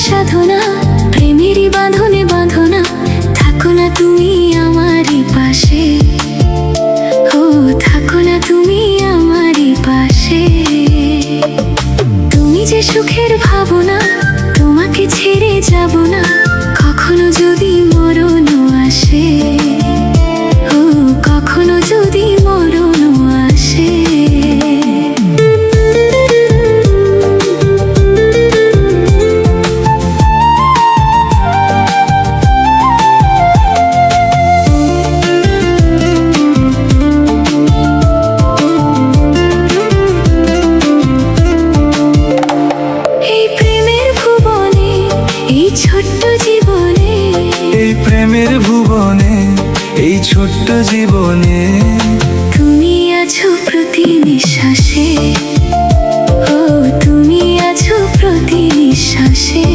সাধনা প্রেমেরই বাঁধনে বাঁধনা, থাকো না তুমি আমারই পাশে, ও থাকো না তুমি আমারই পাশে। তুমি যে সুখের ভাবনা, তোমাকে ছেড়ে যাব না কখনো যদি মরণও আসে, ও কখনো যদি মরণও আসে। প্রেমের ভুবনে এই ছোট্ট জীবনে তুমি আছো প্রতি নিঃশ্বাসে, ও তুমি আছো প্রতি নিঃশ্বাসে।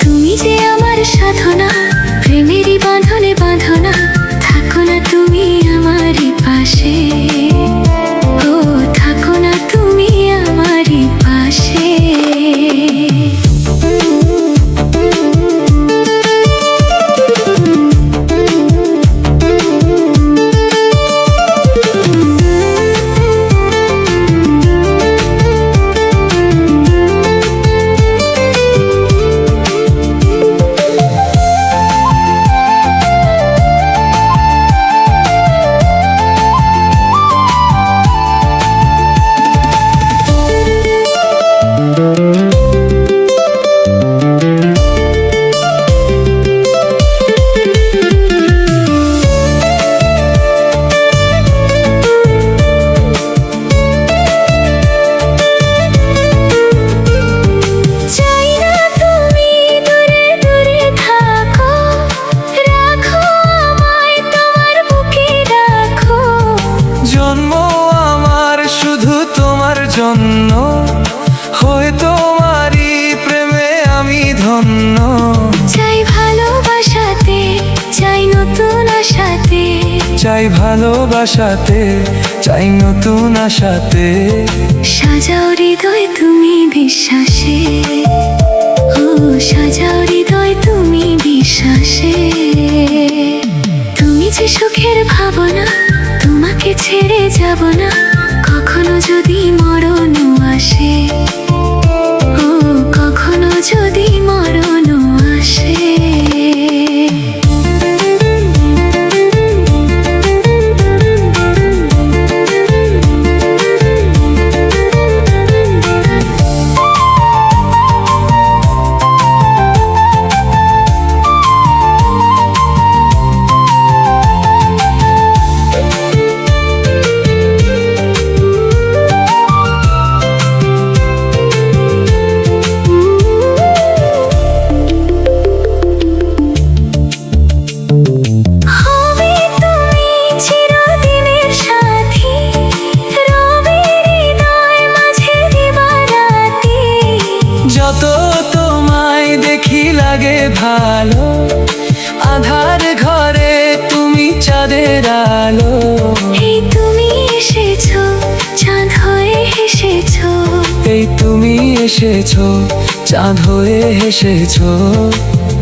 তুমি যে আমার সাধনা প্রেমেরই বাঁধনে বাঁধনা, থাকো না তুমি আমারই পাশে, ও থাকো না তুমি আমারই পাশে। জন্য হয়ে তোমারই প্রেমে আমি ধন্য। চাই ভালোবাসাতে, চাই নতুন আশাতে, চাই ভালোবাসাতে, চাই নতুন আশাতে। সাজাও হৃদয় তুমি বিশ্বাসে, ও সাজাও হৃদয় তুমি বিশ্বাসে। তুমি যে সুখের ভাবনা, তোমাকে ছেড়ে যাব না কখনো যদি মরণও আসে, ও কখনো যদি মরণও আসে। যত তোমায় দেখি লাগে ভালো, আধার ঘরে তুমি চাঁদের আলো। এই তুমি এসেছো চাঁদ হয়ে হেসেছো, এই তুমি এসেছো চাঁদ হয়ে হেসেছো।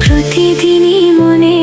প্রতিদিনই মনে